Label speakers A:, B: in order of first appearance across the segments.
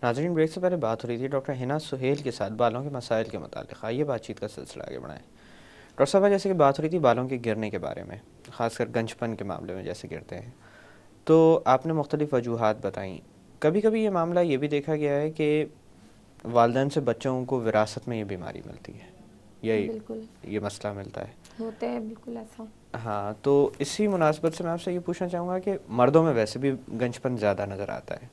A: नाज़रीन, ब्रेक से पहले बात हो रही थी डॉक्टर हिना सुहेल के साथ बालों के मसाइल के मुतालिक। आइए बातचीत का सिलसिला आगे बढ़ाएं। डॉक्टर साहब, जैसे कि बात हो रही थी बालों के गिरने के बारे में, ख़ासकर गंजपन के मामले में जैसे गिरते हैं, तो आपने मुख्तलिफ़ वजूहात बताई। कभी कभी ये मामला ये भी देखा गया है कि वालिदैन से बच्चों को विरासत में ये बीमारी मिलती है,
B: बिल्कुल
A: ये मसला मिलता है,
B: होता है, बिल्कुल ऐसा।
A: हाँ, तो इसी मुनासबत से मैं आपसे ये पूछना चाहूँगा कि मर्दों में वैसे भी गंजपन ज़्यादा नज़र आता है,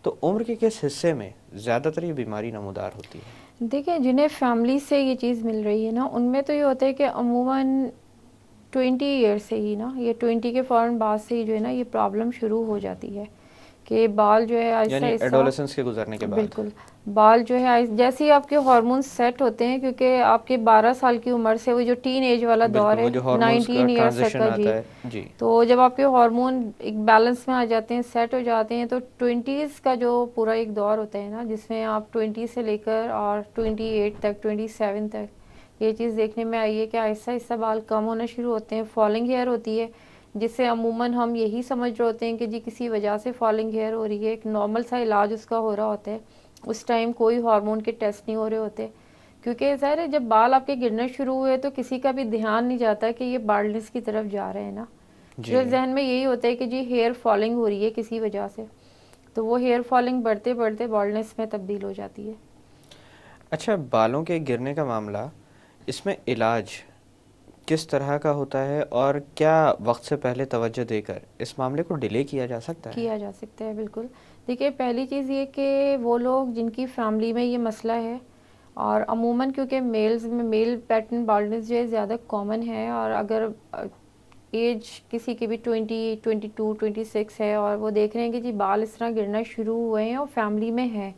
A: तो उम्र के किस हिस्से में ज़्यादातर ये बीमारी नमूदार होती है?
B: देखिए, जिन्हें फैमिली से ये चीज़ मिल रही है ना, उनमें तो ये होता है कि अमूमन 20 ईयर से ही ना, ये 20 के फ़ौरन बाद से ही जो है ना ये प्रॉब्लम शुरू हो जाती है कि बाल जो है आहिस्ता
A: यानी
B: आहिस्ता,
A: एडोलेसेंस के गुजरने के बाद।
B: बिल्कुल, बाल जो है जैसे ही आपके हार्मोन्स सेट होते हैं, क्योंकि आपके 12 साल की उम्र से वो जो टीन एज वाला दौर
A: बिल्कुल, वो
B: है
A: जो हार्मोन्स का
B: 19 ईयर्स तक
A: ट्रांजिशन
B: का,
A: आता
B: जी।
A: है। जी।
B: तो जब आपके हार्मोन एक बैलेंस में आ जाते हैं, सेट हो जाते हैं, तो 20s का जो पूरा एक दौर होता है ना, जिसमें आप 20 से लेकर और 28 तक, 27 तक ये चीज़ देखने में आई है कि आहिस्ता आहिस्ता बाल कम होना शुरू होते हैं, फॉलिंग हेयर होती है, जिससे अमूमन हम यही समझ रहे होते हैं कि जी किसी वजह से फॉलिंग हेयर हो रही है, एक नॉर्मल सा इलाज उसका हो रहा होता है। उस टाइम कोई हार्मोन के टेस्ट नहीं हो रहे होते, क्योंकि ज़ाहिर है जब बाल आपके गिरना शुरू हुए तो किसी का भी ध्यान नहीं जाता कि ये बाल्डनेस की तरफ जा रहे हैं ना।
A: जी।
B: सिर्फ जहन में यही होता है कि जी हेयर फॉलिंग हो रही है किसी वजह से, तो वो हेयर फॉलिंग बढ़ते बढ़ते बाल्डनेस में तब्दील हो जाती है।
A: अच्छा, बालों के गिरने का मामला, इसमें इलाज किस तरह का होता है और क्या वक्त से पहले तवज्जो देकर इस मामले को डिले किया जा सकता है?
B: किया जा सकता है, बिल्कुल। देखिए, पहली चीज़ ये कि वो लोग जिनकी फैमिली में ये मसला है, और अमूमन क्योंकि मेल्स में मेल पैटर्न बाल्डनेस जो है ज़्यादा कॉमन है, और अगर एज किसी की भी 20, 22, 26 है और वो देख रहे हैं कि जी बाल इस तरह गिरना शुरू हुए हैं और फैमिली में है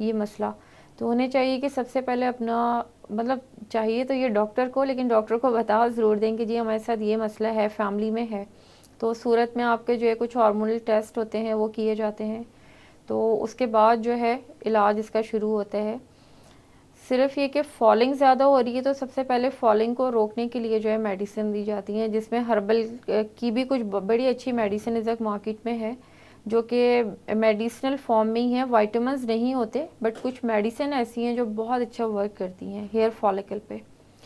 B: ये मसला, तो उन्हें चाहिए कि सबसे पहले अपना, मतलब चाहिए तो ये डॉक्टर को, लेकिन डॉक्टर को बता ज़रूर दें कि जी हमारे साथ ये मसला है, फैमिली में है। तो सूरत में आपके जो है कुछ हार्मोनल टेस्ट होते हैं वो किए जाते हैं, तो उसके बाद जो है इलाज इसका शुरू होता है। सिर्फ ये कि फॉलिंग ज़्यादा हो रही है तो सबसे पहले फॉलिंग को रोकने के लिए जो है मेडिसिन दी जाती हैं, जिसमें हर्बल की भी कुछ बड़ी अच्छी मेडिसिन इस वक्त मार्केट में है, जो कि मेडिसिनल फॉर्म में ही है, वाइटामिन्स नहीं होते, बट कुछ मेडिसिन ऐसी हैं जो बहुत अच्छा वर्क करती हैं हेयर फॉलिकल पे।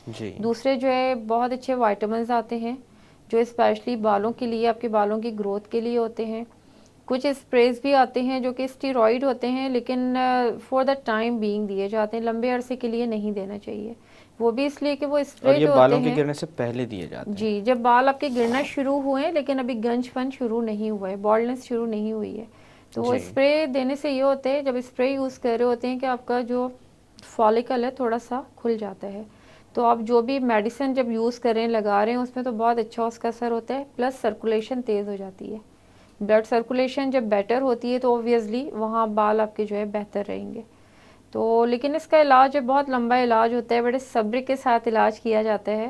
A: जी।
B: दूसरे जो है बहुत अच्छे वाइटामिन्स आते हैं जो स्पेशली बालों के लिए, आपके बालों की ग्रोथ के लिए होते हैं। कुछ स्प्रेज भी आते हैं जो कि स्टीरॉइड होते हैं, लेकिन फॉर द टाइम बीइंग दिए जाते हैं, लंबे अरसे के लिए नहीं देना चाहिए। वो भी इसलिए कि वो
A: और
B: स्प्रे
A: ये
B: जो होते
A: बालों के
B: हैं,
A: गिरने से पहले दिए जाते हैं?
B: जी, जब बाल आपके गिरना शुरू हुए हैं लेकिन अभी गंजपन शुरू नहीं हुआ है, बॉल्डनेस शुरू नहीं हुई है, तो वो
A: जी।
B: स्प्रे देने से ये होता है, जब स्प्रे यूज़ कर रहे होते हैं कि आपका जो फॉलिकल है थोड़ा सा खुल जाता है। तो आप जो भी मेडिसिन जब यूज़ कर रहे हैं, लगा रहे हैं, उसमें तो बहुत अच्छा उसका असर होता है, प्लस सर्कुलेशन तेज़ हो जाती है। ब्लड सर्कुलेशन जब बेटर होती है तो ऑब्वियसली वहाँ बाल आपके जो है बेहतर रहेंगे। तो लेकिन इसका इलाज है, बहुत लंबा इलाज होता है, बड़े सब्र के साथ इलाज किया जाता है,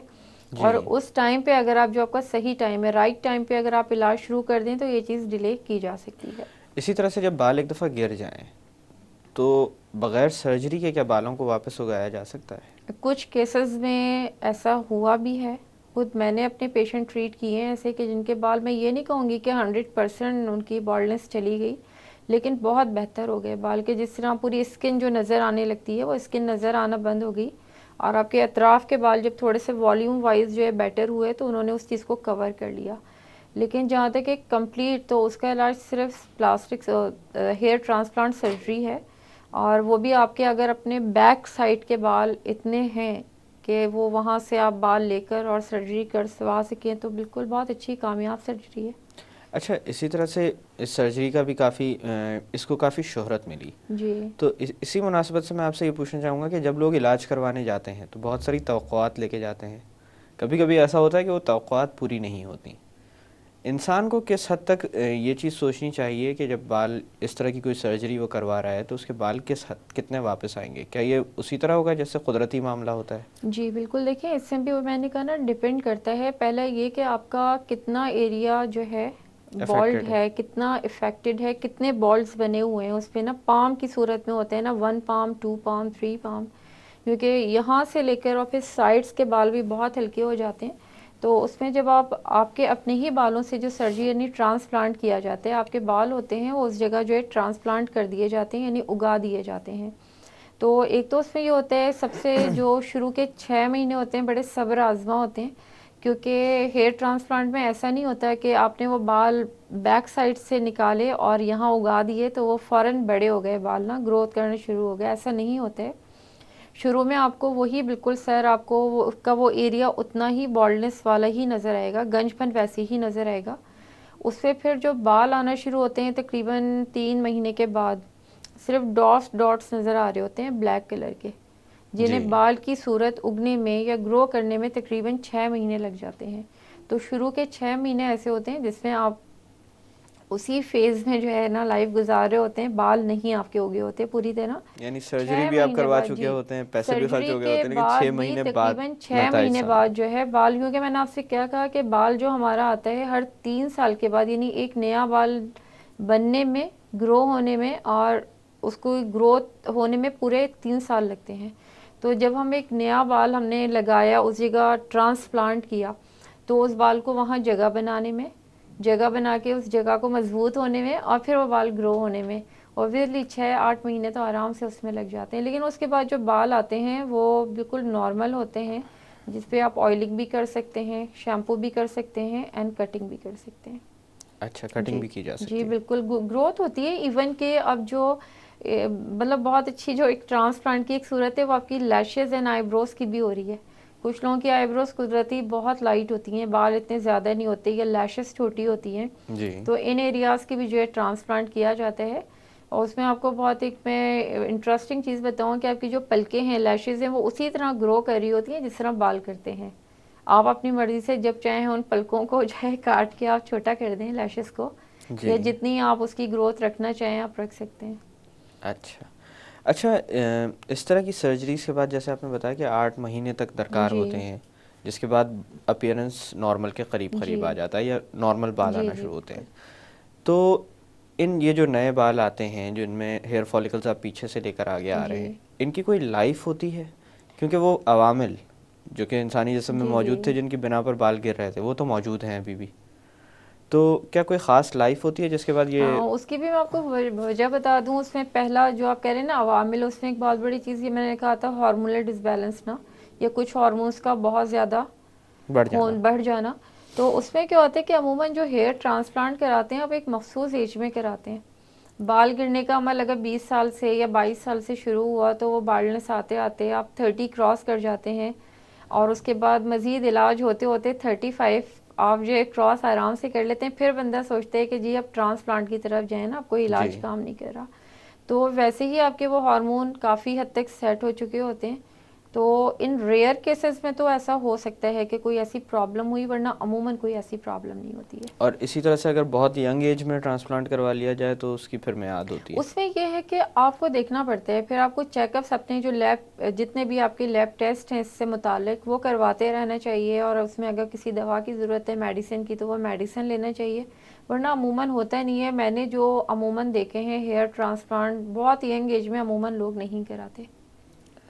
A: जी।
B: और उस टाइम पे अगर आप, जो आपका सही टाइम है, राइट टाइम पे अगर आप इलाज शुरू कर दें तो ये चीज़ डिले की जा सकती है।
A: इसी तरह से जब बाल एक दफ़ा गिर जाएं तो बगैर सर्जरी के क्या बालों को वापस उगाया जा सकता है?
B: कुछ केसेस में ऐसा हुआ भी है, खुद मैंने अपने पेशेंट ट्रीट किए हैं ऐसे कि जिनके बाल, मैं ये नहीं कहूँगी कि 100% उनकी बॉल्डनेस चली गई, लेकिन बहुत बेहतर हो गए बाल के। जिस तरह पूरी स्किन जो नज़र आने लगती है वो स्किन नज़र आना बंद हो गई, और आपके अतराफ़ के बाल जब थोड़े से वॉल्यूम वाइज जो है बेटर हुए तो उन्होंने उस चीज़ को कवर कर लिया। लेकिन जहाँ तक एक कंप्लीट, तो उसका इलाज सिर्फ प्लास्टिक हेयर ट्रांसप्लांट सर्जरी है, और वो भी आपके अगर अपने बैक साइड के बाल इतने हैं कि वो वहाँ से आप बाल लेकर और सर्जरी करवा सकें, तो बिल्कुल बहुत अच्छी कामयाब सर्जरी है।
A: अच्छा, इसी तरह से इस सर्जरी का भी काफ़ी इसको काफ़ी शोहरत मिली,
B: जी,
A: तो इसी मुनासिबत से मैं आपसे ये पूछना चाहूँगा कि जब लोग इलाज करवाने जाते हैं तो बहुत सारी तवक्कुआत लेके जाते हैं, कभी कभी ऐसा होता है कि वो तवक्कुआत पूरी नहीं होती। इंसान को किस हद तक ये चीज़ सोचनी चाहिए कि जब बाल इस तरह की कोई सर्जरी वो करवा रहा है तो उसके बाल कितने वापस आएंगे? क्या ये उसी तरह होगा जैसे कुदरती मामला होता है?
B: जी, बिल्कुल। देखिए, इसमें भी वो मैंने कहा ना, डिपेंड करता है, पहले ये कि आपका कितना एरिया जो है बॉल्ड
A: अफेक्टेड है।
B: है, कितना इफेक्टेड है, कितने बॉल्ड्स बने हुए हैं उस पे ना, पाम की सूरत में होते हैं ना, 1 पाम, 2 पाम, 3 पाम, क्योंकि यहाँ से लेकर और फिर साइड्स के बाल भी बहुत हल्के हो जाते हैं। तो उसमें जब आप आपके अपने ही बालों से जो सर्जरी यानी ट्रांसप्लांट किया जाता है, आपके बाल होते हैं वो उस जगह जो है ट्रांसप्लांट कर दिए जाते हैं यानी उगा दिए जाते हैं। तो एक तो उसमें ये होता है, सबसे जो शुरू के 6 महीने होते हैं बड़े सब्र आजमा होते हैं, क्योंकि हेयर ट्रांसप्लांट में ऐसा नहीं होता कि आपने वो बाल बैक साइड से निकाले और यहाँ उगा दिए तो वो फ़ौरन बड़े हो गए बाल ना, ग्रोथ करना शुरू हो गया, ऐसा नहीं होता है। शुरू में आपको वही बिल्कुल सर, आपको वो उसका वो एरिया उतना ही बॉल्डनेस वाला ही नज़र आएगा, गंजपन वैसे ही नज़र आएगा। उससे फिर जो बाल आना शुरू होते हैं तकरीबन 3 महीने के बाद, सिर्फ डॉट्स डॉट्स नज़र आ रहे होते हैं ब्लैक कलर के,
A: जी।
B: जिन्हें बाल की सूरत उगने में या ग्रो करने में तकरीबन 6 महीने लग जाते हैं। तो शुरू के 6 महीने ऐसे होते हैं जिसमें आप उसी फेज़ में जो है ना लाइफ गुजार रहे होते हैं, बाल नहीं आपके उगे होते पूरी तरह।
A: यानी सर्जरी
B: छः
A: भी आप
B: महीने
A: करवा
B: बाद
A: चुके
B: जी,
A: होते हैं, पैसे भी खर्च
B: सर्जरी
A: हो गए
B: के
A: होते हैं, लेकिन
B: बाद
A: 6
B: भी
A: महीने बाद
B: तकरीबन छः
A: नतज
B: महीने
A: सामने।
B: बाद जो है बाल, क्योंकि मैंने आपसे क्या कहा कि बाल जो हमारा आता है हर 3 साल के बाद, यानी एक नया बाल बनने में, ग्रो होने में और उसको ग्रोथ होने में पूरे 3 साल लगते हैं। तो जब हम एक नया बाल हमने लगाया, उस जगह ट्रांसप्लांट किया, तो उस बाल को वहाँ जगह बनाने में, जगह बना के उस जगह को मजबूत होने में और फिर वो बाल ग्रो होने में ऑब्वियसली 6-8 महीने तो आराम से उसमें लग जाते हैं। लेकिन उसके बाद जो बाल आते हैं वो बिल्कुल नॉर्मल होते हैं, जिस पे आप ऑयलिंग भी कर सकते हैं, शैम्पू भी कर सकते हैं एंड कटिंग भी कर सकते हैं।
A: अच्छा, कटिंग
B: जी
A: भी की जा
B: जी
A: सकती है।
B: बिल्कुल, ग्रोथ होती है। इवन के अब जो मतलब बहुत अच्छी जो एक ट्रांसप्लांट की एक सूरत है वो आपकी लैशेज एंड आईब्रोज की भी हो रही है। कुछ लोगों की आईब्रोज कुदरती बहुत लाइट होती हैं, बाल इतने ज़्यादा नहीं होते या लैशेज छोटी होती हैं,
A: जी।
B: तो इन एरियाज़ की भी जो है ट्रांसप्लांट किया जाता है। और उसमें आपको बहुत एक मैं इंटरेस्टिंग चीज़ बताऊँ कि आपकी जो पलकें हैं, लैशेज हैं, वो उसी तरह ग्रो कर रही होती हैं जिस तरह बाल करते हैं। आप अपनी मर्ज़ी से जब चाहें उन पलकों को जो है काट के आप छोटा कर दें लैशेस को,
A: जी।
B: या जितनी आप उसकी ग्रोथ रखना चाहें आप रख सकते हैं।
A: अच्छा। अच्छा, इस तरह की सर्जरीज़ के बाद जैसे आपने बताया कि 8 महीने तक दरकार
B: जी
A: होते हैं, जिसके बाद अपीयरेंस नॉर्मल के
B: जी
A: करीब-करीब आ जाता है या नॉर्मल बाल
B: जी
A: आना
B: जी
A: शुरू होते
B: बिल्कुल।
A: हैं। तो इन ये जो नए बाल आते हैं, जिनमें हेयर फॉलिकल्स आप पीछे से लेकर आगे आ रहे
B: जी
A: हैं, इनकी कोई लाइफ होती है? क्योंकि वो अवामिल जो कि इंसानी जिस्म में
B: जी जी
A: मौजूद थे, जिनकी बिना पर बाल गिर रहे थे, वो तो मौजूद हैं अभी भी। तो क्या कोई ख़ास लाइफ होती है जिसके बाद ये?
B: उसकी भी मैं आपको वजह बता दूं। उसमें पहला जो आप कह रहे हैं ना अवामिल, उसमें एक बहुत बड़ी चीज़ ये मैंने कहा था, हार्मोनल डिसबैलेंस ना, या कुछ हार्मोन्स का बहुत ज़्यादा
A: बढ़ जाना।
B: बढ़ जाना। तो उसमें क्या होता है कि अमूमन जो हेयर ट्रांसप्लांट कराते हैं आप एक मखसूस एज में कराते हैं। बाल गिरने का अमल अगर 20 साल से या 22 साल से शुरू हुआ तो वो बाल्डनेस आते आते आप 30 क्रॉस कर जाते हैं, और उसके बाद मज़ीद इलाज होते होते 35 आप जो है क्रॉस आराम से कर लेते हैं। फिर बंदा सोचता है कि जी अब ट्रांसप्लांट की तरफ जाए ना, अब कोई
A: जी।
B: इलाज काम नहीं कर रहा। तो वैसे ही आपके वो हार्मोन काफ़ी हद तक सेट हो चुके होते हैं। तो इन रेयर केसेस में तो ऐसा हो सकता है कि कोई ऐसी प्रॉब्लम हुई, वरना अमूमन कोई ऐसी प्रॉब्लम नहीं होती है।
A: और इसी तरह से अगर बहुत यंग एज में ट्रांसप्लांट करवा लिया जाए तो उसकी फिर मियाद होती है?
B: उसमें यह है कि आपको देखना पड़ता है, फिर आपको चेकअप्स अपने जो लैब जितने भी आपके लैब टेस्ट हैं इससे मुतालिक वो करवाते रहना चाहिए, और उसमें अगर किसी दवा की ज़रूरत है मेडिसिन की तो वो मेडिसिन लेना चाहिए, वरना अमूमन होता नहीं है। मैंने जो अमूमन देखे हैं हेयर ट्रांसप्लांट बहुत यंग एज में अमूमन लोग नहीं कराते।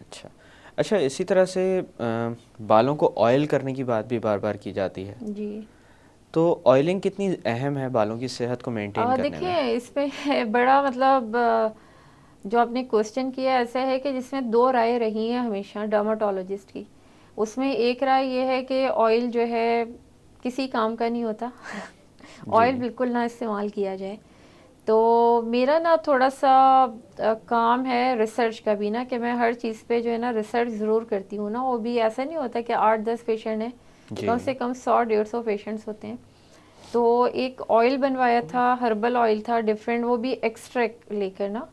A: अच्छा। अच्छा, इसी तरह से बालों को ऑयल करने की बात भी बार बार की जाती है,
B: जी
A: तो ऑयलिंग कितनी अहम है बालों की सेहत को मेंटेन करने में?
B: देखिए इसमें बड़ा मतलब जो आपने क्वेश्चन किया ऐसा है कि जिसमें दो राय रही हैं हमेशा डर्माटोलॉजिस्ट की। उसमें एक राय ये है कि ऑयल जो है किसी काम का नहीं होता
A: जी।
B: ऑयल बिल्कुल ना इस्तेमाल किया जाए। तो मेरा ना थोड़ा सा काम है रिसर्च का भी ना, कि मैं हर चीज़ पे जो है ना रिसर्च ज़रूर करती हूँ ना। वो भी ऐसा नहीं होता कि 8-10 पेशेंट हैं,
A: जी।
B: कम से कम 100-150 पेशेंट्स होते हैं। तो एक ऑयल बनवाया था, हर्बल ऑयल था डिफरेंट, वो भी एक्सट्रैक्ट लेकर ना,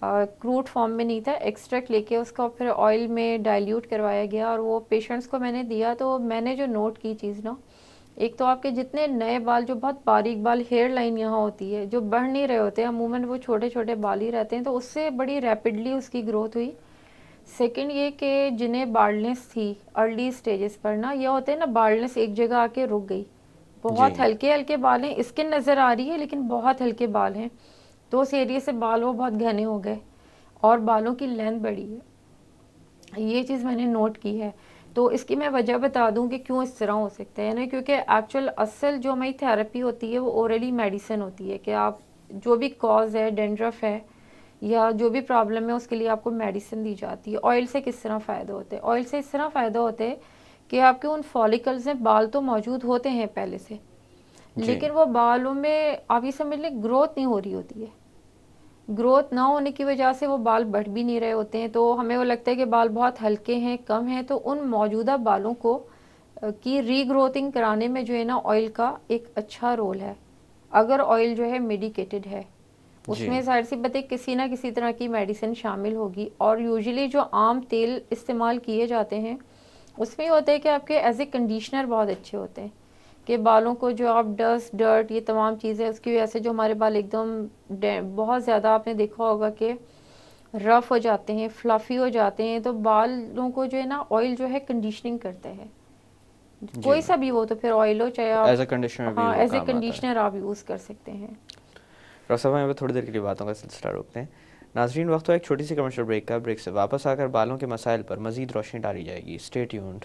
B: क्रूड फॉर्म में नहीं था, एक्सट्रैक्ट लेके उसका फिर ऑयल में डाइल्यूट करवाया गया और वो पेशेंट्स को मैंने दिया। तो मैंने जो नोट की चीज़ ना, एक तो आपके जितने नए बाल, जो बहुत बारीक बाल, हेयर लाइन यहाँ होती है, जो बढ़ नहीं रहे होते अमूमन, वो छोटे छोटे बाल ही रहते हैं, तो उससे बड़ी रैपिडली उसकी ग्रोथ हुई। सेकंड ये कि जिन्हें बाल्डनेस थी अर्ली स्टेजेस पर ना, ये होते हैं ना बाल्डनेस एक जगह आके रुक गई, बहुत
A: जी।
B: हल्के हल्के बाल हैं, स्किन नज़र आ रही है लेकिन बहुत हल्के बाल हैं, तो उस एरिया से बाल वो बहुत घने हो गए और बालों की लेंथ बढ़ी है, ये चीज़ मैंने नोट की है। तो इसकी मैं वजह बता दूं कि क्यों इस तरह हो सकता है ना, क्योंकि एक्चुअल असल जो हमारी थेरेपी होती है वो ओरली मेडिसिन होती है, कि आप जो भी कॉज है, डेंड्रफ है या जो भी प्रॉब्लम है, उसके लिए आपको मेडिसिन दी जाती है। ऑयल से किस तरह फ़ायदा होता है? ऑयल से इस तरह फ़ायदा होता है कि आपके उन फॉलिकल्स में बाल तो मौजूद होते हैं पहले से,
A: जी।
B: लेकिन वो बालों में आप ये समझ लें ग्रोथ नहीं हो रही होती है। ग्रोथ ना होने की वजह से वो बाल बढ़ भी नहीं रहे होते हैं, तो हमें वो लगता है कि बाल बहुत हल्के हैं, कम हैं, तो उन मौजूदा बालों को की रीग्रोथिंग कराने में जो है ना ऑयल का एक अच्छा रोल है, अगर ऑयल जो है मेडिकेटेड है।
A: जी।
B: उसमें ज़ाहिर सी बात है किसी ना किसी तरह की मेडिसिन शामिल होगी, और यूजुअली जो आम तेल इस्तेमाल किए जाते हैं उसमें ये होता है कि आपके एज ए कंडीशनर बहुत अच्छे होते हैं, कि बालों को जो आप डस्ट डर्ट ये तमाम चीज़ें उसकी वजह से जो हमारे बाल एकदम बहुत ज़्यादा आपने देखा होगा कि रफ़ हो जाते हैं, फ्लफ़ी हो जाते हैं, तो बालों को जो है ना ऑयल जो है कंडीशनिंग करता है,
A: जी।
B: कोई सा भी हो, तो फिर ऑयल हो चाहे आप,
A: एज अ कंडीशनर भी
B: हाँ
A: वो
B: एज ए
A: काम आता है।
B: कंडीशनर आप यूज़ कर सकते हैं।
A: डॉक्टर साहब यहाँ पे थोड़ी देर के लिए बातों का सिलसिला रोकते हैं। नाजरीन, वक्त हो एक छोटी सी कमर्शियल ब्रेक का। ब्रेक से वापस आकर बालों के मसाइल पर मज़ीद रोशनी डाली जाएगी। Stay tuned.